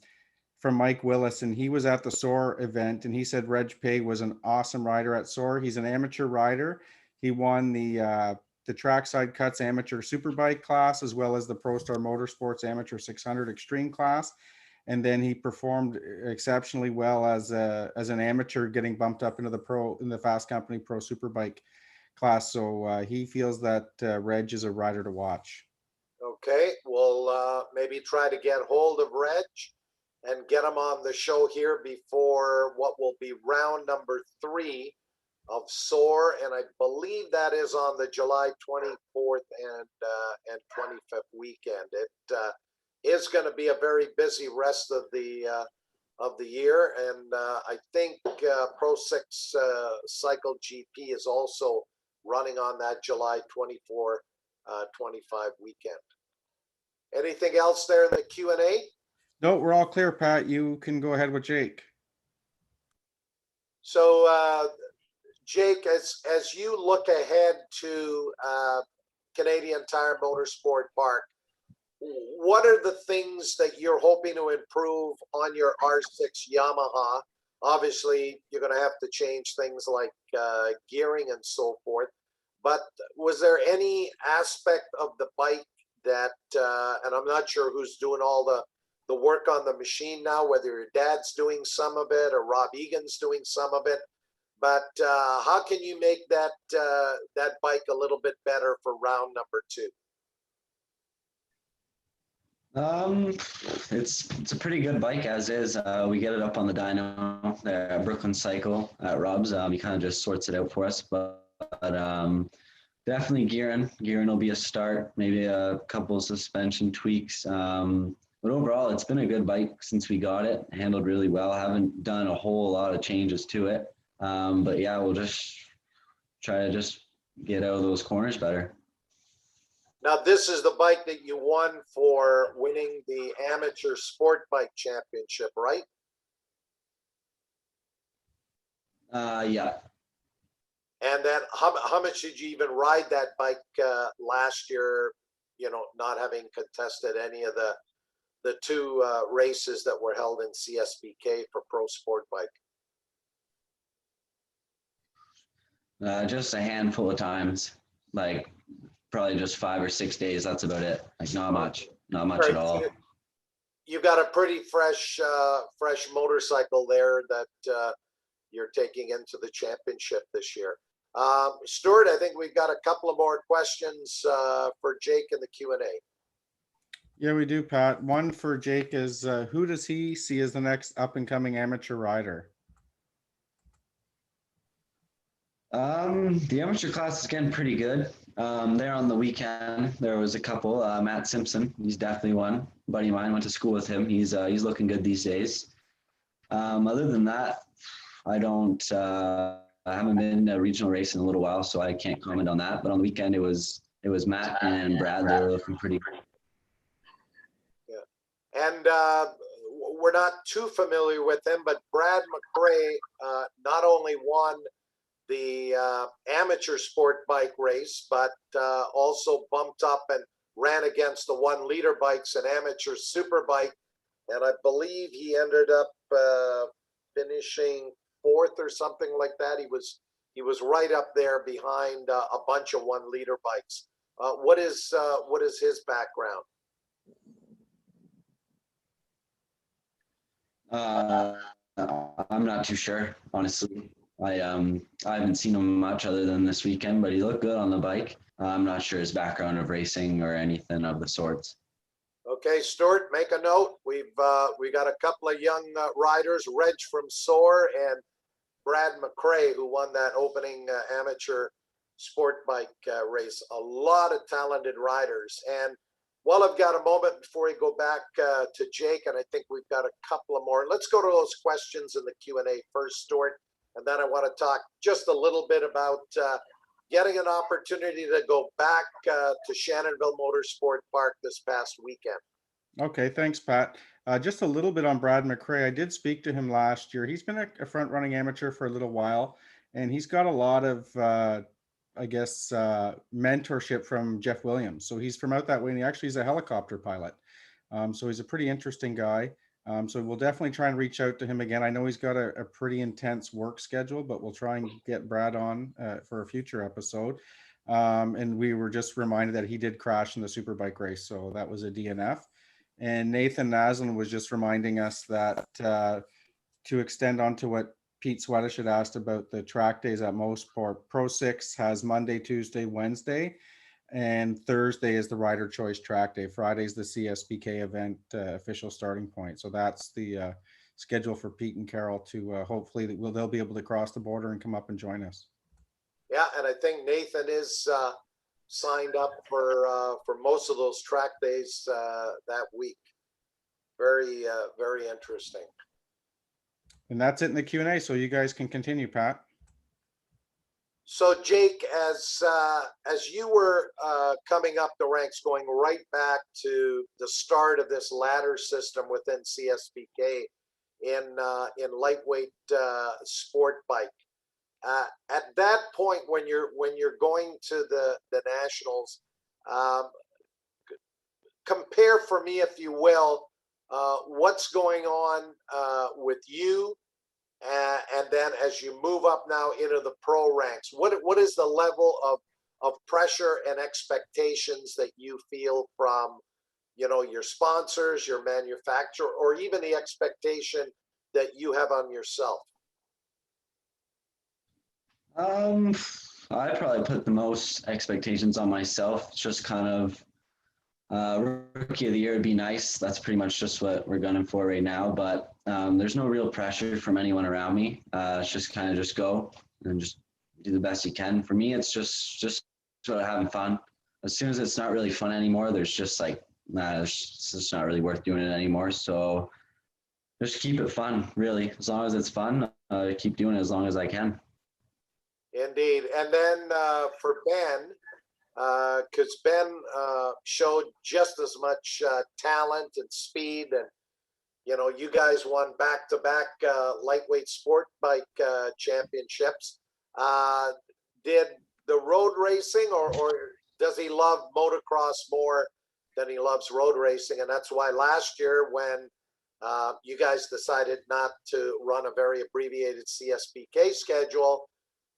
Mike Willis, and he was at the SOAR event, and he said Reg Pay was an awesome rider at SOAR. He's an amateur rider. He won the Trackside Cuts Amateur Superbike class as well as the ProStar Motorsports Amateur 600 Extreme class. And then he performed exceptionally well as an amateur, getting bumped up into the Fast Company Pro Superbike class. So he feels that Reg is a rider to watch.
Okay, we'll maybe try to get hold of Reg and get him on the show here before what will be round number 3 of SOAR, and I believe that is on the July 24th and 25th weekend. It is going to be a very busy rest of the year, and I think Pro 6 Cycle GP is also running on that July 24, 25 weekend. Anything else there in the Q&A?
No, we're all clear, Pat. You can go ahead with Jake.
So, Jake, as you look ahead to Canadian Tire Motorsport Park, what are the things that you're hoping to improve on your R6 Yamaha? Obviously, you're going to have to change things like gearing and so forth. But was there any aspect of the bike that, and I'm not sure who's doing all the work on the machine now, whether your dad's doing some of it or Rob Egan's doing some of it, but how can you make that bike a little bit better for round number 2?
It's a pretty good bike as is. We get it up on the dyno there at Brooklyn Cycle at Rob's. He kind of just sorts it out for us, but definitely gearing will be a start. Maybe a couple of suspension tweaks. But overall, it's been a good bike since we got it. Handled really well. Haven't done a whole lot of changes to it. But yeah, we'll just try to just get out of those corners better.
Now, this is the bike that you won for winning the Amateur Sport Bike Championship, right?
Yeah.
And then how much did you even ride that bike last year, not having contested any of the 2 races that were held in CSBK for Pro Sport Bike?
Just a handful of times, like probably just 5 or 6 days. That's about it. Like not much at
Right,
all.
you got a pretty fresh motorcycle there that you're taking into the championship this year. Stuart, I think we've got a couple of more questions for Jake in the Q&A.
Yeah, we do, Pat. One for Jake is who does he see as the next up and coming amateur rider?
The amateur class is getting pretty good. There on the weekend, there was a couple. Matt Simpson, he's definitely one. A buddy of mine went to school with him. He's looking good these days. Other than that, I don't. I haven't been to a regional race in a little while, so I can't comment on that. But on the weekend, it was Matt and Brad. They were looking pretty.
Yeah, and we're not too familiar with him, but Brad McRae not only won the amateur sport bike race, but also bumped up and ran against the 1 liter bikes and amateur super bike. And I believe he ended up finishing 4th or something like that. He was right up there behind a bunch of 1 liter bikes. What is his background?
I'm not too sure, honestly. I haven't seen him much other than this weekend, but he looked good on the bike. I'm not sure his background of racing or anything of the sorts.
Okay, Stuart, make a note. We got a couple of young riders, Reg from Soar and Brad McRae, who won that opening amateur sport bike race. A lot of talented riders. And while I've got a moment before we go back to Jake, and I think we've got a couple of more. Let's go to those questions in the Q&A first, Stuart, and then I want to talk just a little bit about getting an opportunity to go back to Shannonville Motorsport Park this past weekend.
Okay, thanks, Pat. Just a little bit on Brad McRae. I did speak to him last year. He's been a front-running amateur for a little while, and he's got a lot of, mentorship from Jeff Williams. So he's from out that way, and he actually is a helicopter pilot. So he's a pretty interesting guy. So we'll definitely try and reach out to him again. I know he's got a pretty intense work schedule, but we'll try and get Brad on for a future episode. And we were just reminded that he did crash in the Superbike race, so that was a DNF. And Nathan Naslin was just reminding us that to extend on to what Pete Swedish had asked about the track days at most, Pro 6 has Monday, Tuesday, Wednesday, and Thursday is the rider choice track day. Friday is the CSBK event official starting point. So that's the schedule for Pete and Carol to hopefully they'll be able to cross the border and come up and join us.
Yeah, and I think Nathan is signed up for most of those track days that week. Very interesting.
And that's it in the Q&A. So you guys can continue, Pat.
So Jake, as you were coming up the ranks, going right back to the start of this ladder system within CSBK in lightweight sport bike, at that point when you're going to the nationals, compare for me, if you will, what's going on with you. And then as you move up now into the pro ranks, what is the level of pressure and expectations that you feel from, your sponsors, your manufacturer, or even the expectation that you have on yourself?
I probably put the most expectations on myself. It's just kind of rookie of the year would be nice. That's pretty much just what we're gunning for right now. But there's no real pressure from anyone around me. It's just kind of just go and just do the best you can. For me, it's just sort of having fun. As soon as it's not really fun anymore, there's just like, it's just not really worth doing it anymore. So just keep it fun, really. As long as it's fun, keep doing it as long as I can.
Indeed. And then for Ben, because Ben showed just as much talent and speed, and you guys won back-to-back lightweight sport bike championships. Did the road racing, or does he love motocross more than he loves road racing? And that's why last year when you guys decided not to run a very abbreviated CSBK schedule,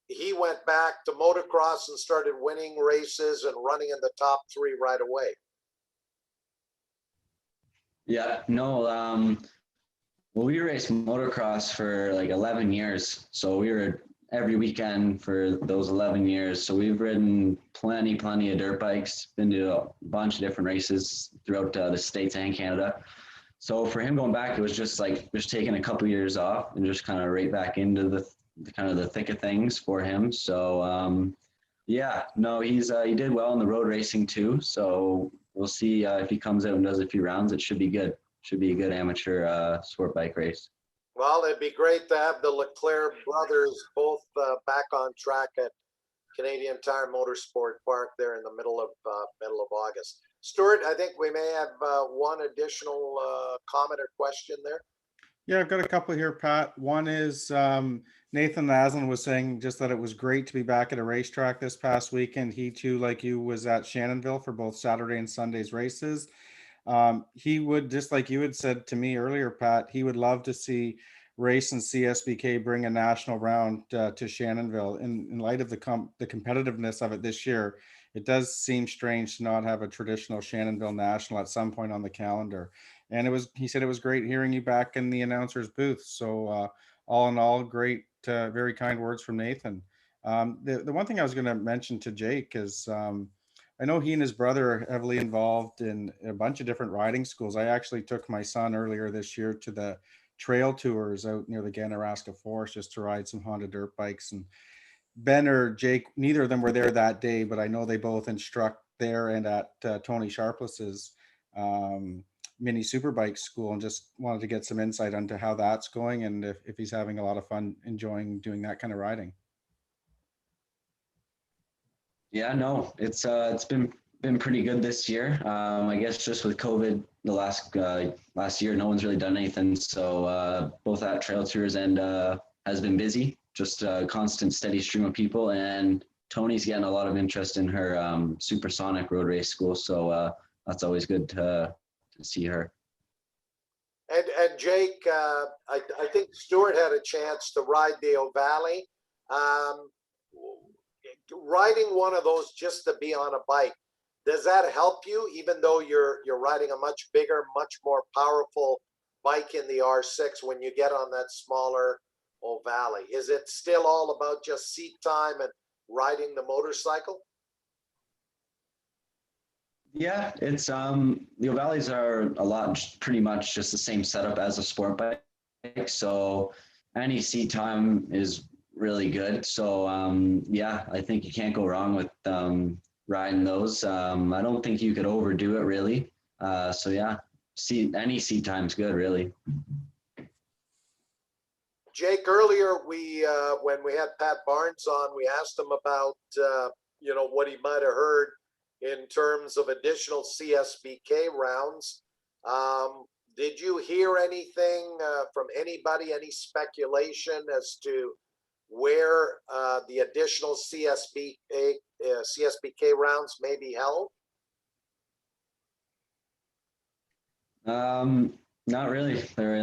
he went back to motocross and started winning races and running in the top 3 right away.
Yeah, no, well, we raced motocross for like 11 years. So we were every weekend for those 11 years. So we've ridden plenty of dirt bikes, been to a bunch of different races throughout the States and Canada. So for him going back, it was just like just taking a couple years off and just kind of right back into the kind of the thick of things for him. So yeah, no, he did well in the road racing too. So we'll see if he comes out and does a few rounds. It should be good. Should be a good amateur sport bike race.
Well, it'd be great to have the Leclair brothers both back on track at Canadian Tire Motorsport Park there in the middle of August. Stuart, I think we may have one additional comment or question there.
Yeah, I've got a couple here, Pat. One is Nathan Naslin was saying just that it was great to be back at a racetrack this past weekend. He too, like you, was at Shannonville for both Saturday and Sunday's races. He would, just like you had said to me earlier, Pat, he would love to see race and CSBK bring a national round to Shannonville. In light of the competitiveness of it this year, it does seem strange to not have a traditional Shannonville national at some point on the calendar. And he said it was great hearing you back in the announcer's booth. So all in all, great, very kind words from Nathan. The one thing I was going to mention to Jake is I know he and his brother are heavily involved in a bunch of different riding schools. I actually took my son earlier this year to the trail tours out near the Ganaraska Forest just to ride some Honda dirt bikes. And Ben or Jake, neither of them were there that day, but I know they both instruct there and at Tony Sharpless's mini superbike school, and just wanted to get some insight onto how that's going and if he's having a lot of fun enjoying doing that kind of riding.
Yeah, no, it's been pretty good this year. I guess just with COVID, the last year, no one's really done anything. So both at trail tours and has been busy. Just a constant, steady stream of people. And Tony's getting a lot of interest in her supersonic road race school. So that's always good to see her.
And Jake, I think Stuart had a chance to ride the O'Valley. Riding one of those just to be on a bike, does that help you, even though you're riding a much bigger, much more powerful bike in the R6 when you get on that smaller O'Valley? Is it still all about just seat time and riding the motorcycle?
Yeah, it's the O'Valleys are a lot, pretty much just the same setup as a sport bike. So any seat time is really good. So yeah, I think you can't go wrong with riding those. I don't think you could overdo it really. So yeah, any seat time's good really.
Jake, earlier when we had Pat Barnes on, we asked him about what he might have heard in terms of additional CSBK rounds. Did you hear anything from anybody, any speculation as to where the additional CSBK rounds may be held?
Not really. There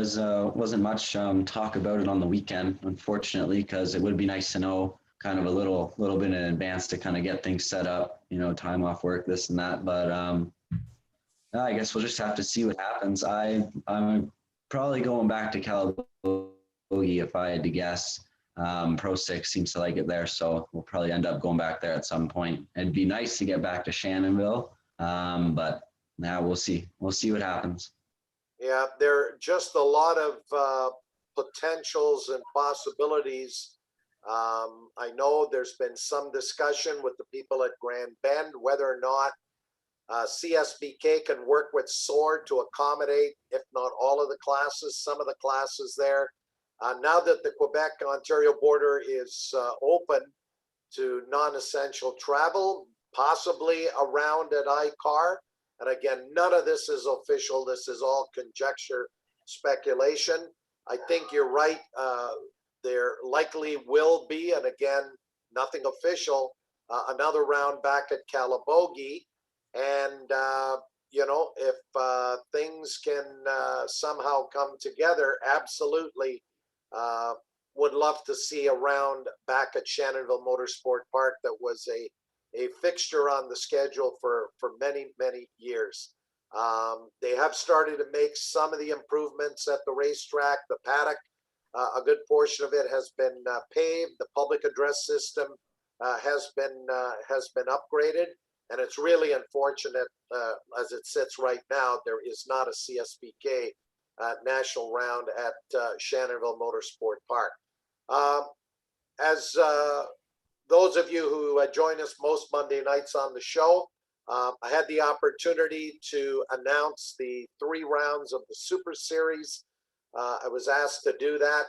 wasn't much talk about it on the weekend, unfortunately, because it would be nice to know kind of a little bit in advance to kind of get things set up, time off work, this and that. But I guess we'll just have to see what happens. I'm probably going back to Calabogie if I had to guess. Pro 6 seems to like it there, so we'll probably end up going back there at some point. It'd be nice to get back to Shannonville, but now we'll see. We'll see what happens.
Yeah, there are just a lot of potentials and possibilities. I know there's been some discussion with the people at Grand Bend whether or not CSBK can work with SWORD to accommodate, if not all of the classes, some of the classes there. Now that the Quebec-Ontario border is open to non-essential travel, possibly around at ICAR. And again, none of this is official. This is all conjecture, speculation. I think you're right. There likely will be, and again, nothing official, another round back at Calabogie. And, if things can somehow come together, absolutely would love to see a round back at Shannonville Motorsport Park that was a fixture on the schedule for many, many years. They have started to make some of the improvements at the racetrack. The paddock, a good portion of it has been paved. The public address system has been upgraded, and it's really unfortunate as it sits right now. There is not a CSBK national round at Shannonville Motorsport Park. As those of you who join us most Monday nights on the show, I had the opportunity to announce the 3 rounds of the Super Series. I was asked to do that,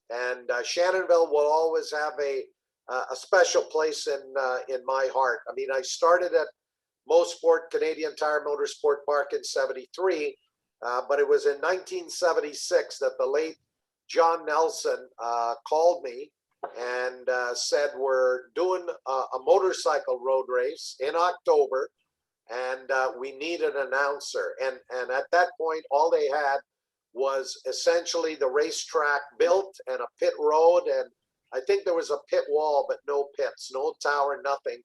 and Shannonville will always have a special place in my heart. I mean, I started at Mosport Canadian Tire Motorsport Park in '73, but it was in 1976 that the late John Nelson called me and said, we're doing a motorcycle road race in October, and we need an announcer. And at that point, all they had was essentially the racetrack built and a pit road, and I think there was a pit wall, but no pits, no tower, nothing.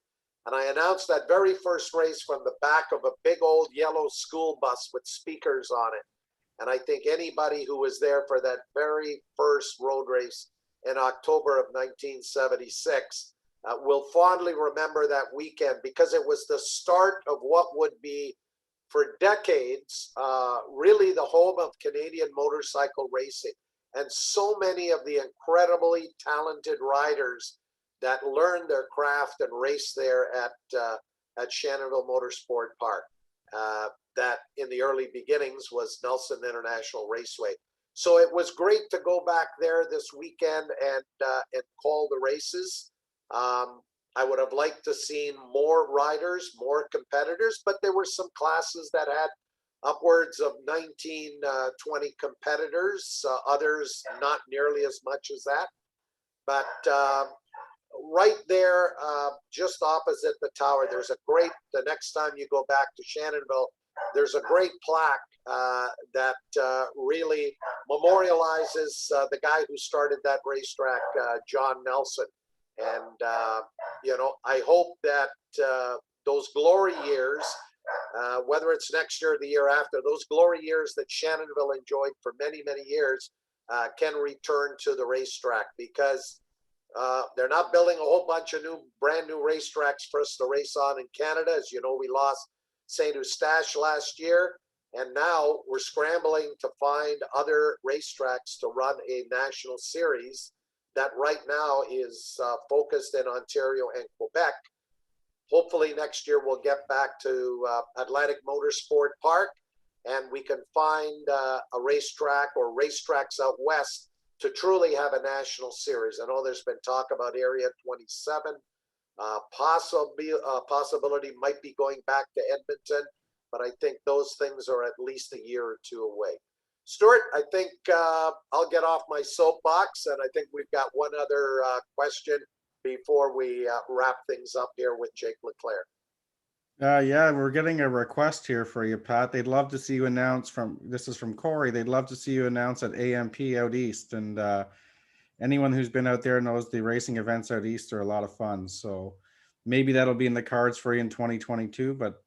And I announced that very first race from the back of a big old yellow school bus with speakers on it. And I think anybody who was there for that very first road race in October of 1976 will fondly remember that weekend, because it was the start of what would be, for decades, really the home of Canadian motorcycle racing. And so many of the incredibly talented riders that learned their craft and raced there at Shannonville Motorsport Park. That in the early beginnings was Nelson International Raceway. So it was great to go back there this weekend and call the races. I would have liked to seen more riders, more competitors, but there were some classes that had upwards of 19, 20 competitors, others not nearly as much as that. But right there, just opposite the tower, there's a great, the next time you go back to Shannonville, there's a great plaque that really memorializes the guy who started that racetrack, John Nelson. And, you know, I hope that those glory years, whether it's next year or the year after, those glory years that Shannonville enjoyed for many, many years can return to the racetrack, because they're not building a whole bunch of brand new racetracks for us to race on in Canada. As you know, we lost St. Eustache last year, and now we're scrambling to find other racetracks to run a national series that right now is focused in Ontario and Quebec. Hopefully next year we'll get back to Atlantic Motorsport Park, and we can find a racetrack or racetracks out west to truly have a national series. I know there's been talk about Area 27. Possibility might be going back to Edmonton, but I think those things are at least a year or two away. Stuart, I think I'll get off my soapbox, and I think we've got one other question before we wrap things up here with Jake Leclair.
Yeah, we're getting a request here for you, Pat. They'd love to see you announce this is from Corey. They'd love to see you announce at AMP out east. And anyone who's been out there knows the racing events out east are a lot of fun. So maybe that'll be in the cards for you in 2022. But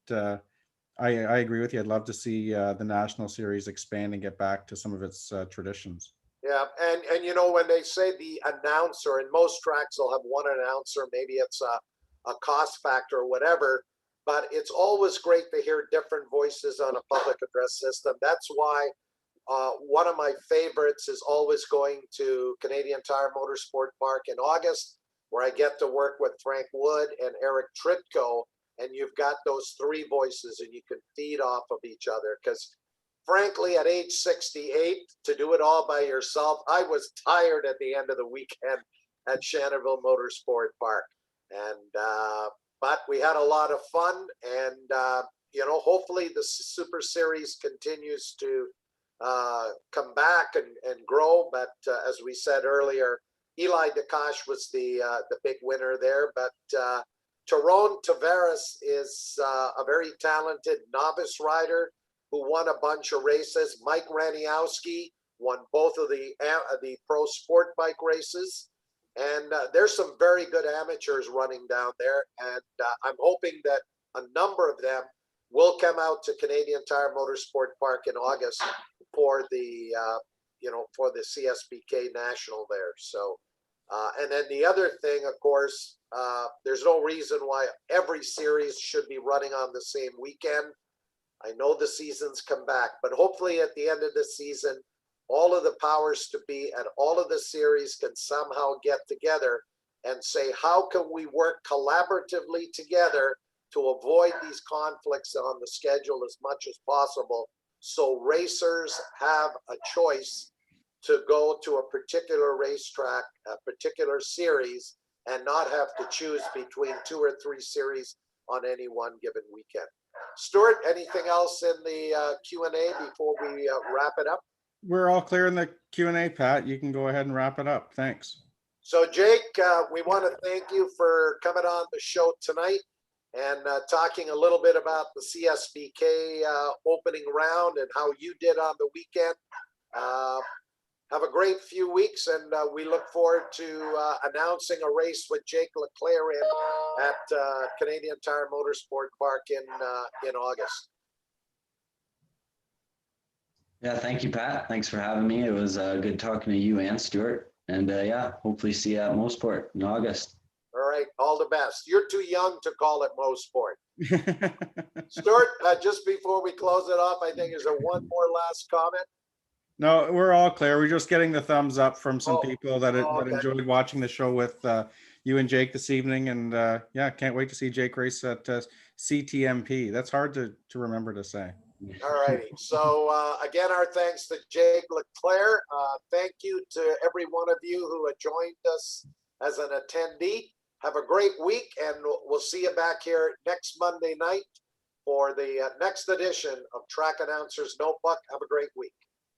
I agree with you. I'd love to see the National Series expand and get back to some of its traditions.
Yeah, and you know, when they say the announcer, in most tracks they'll have one announcer, maybe it's a cost factor or whatever, but it's always great to hear different voices on a public address system. That's why one of my favorites is always going to Canadian Tire Motorsport Park in August, where I get to work with Frank Wood and Eric Tritko, and you've got those 3 voices and you can feed off of each other. Because frankly, at age 68, to do it all by yourself, I was tired at the end of the weekend at Shannonville Motorsport Park. And but we had a lot of fun, and you know, hopefully the Super Series continues to come back and grow. But as we said earlier, Eli DeKosh was the big winner there. But Tyrone Tavares is a very talented novice rider who won a bunch of races. Mike Raniowski won both of the pro sport bike races. And there's some very good amateurs running down there. And I'm hoping that a number of them will come out to Canadian Tire Motorsport Park in August for the, for the CSBK National there. So, and then the other thing, of course, there's no reason why every series should be running on the same weekend. I know the seasons come back, but hopefully at the end of the season, all of the powers to be at all of the series can somehow get together and say, how can we work collaboratively together to avoid these conflicts on the schedule as much as possible, so racers have a choice to go to a particular racetrack, a particular series, and not have to choose between 2 or 3 series on any one given weekend. Stuart, anything else in the Q&A before we wrap it up?
We're all clear in the Q&A, Pat. You can go ahead and wrap it up. Thanks.
So Jake, we want to thank you for coming on the show tonight and talking a little bit about the CSBK opening round and how you did on the weekend. Have a great few weeks, and we look forward to announcing a race with Jake Leclair at Canadian Tire Motorsport Park in August.
Yeah, thank you, Pat. Thanks for having me. It was good talking to you and Stuart. And yeah, hopefully see you at Mosport in August.
All right, all the best. You're too young to call it Mosport. Stuart, just before we close it off, I think is there one more last comment?
No, we're all clear. We're just getting the thumbs up from some people that
okay.
enjoyed watching the show with you and Jake this evening. And yeah, can't wait to see Jake race at CTMP. That's hard to remember to say.
All righty. So again, our thanks to Jake Leclair. Thank you to every one of you who had joined us as an attendee. Have a great week, and we'll see you back here next Monday night for the next edition of Track Announcers Notebook. Have a great week.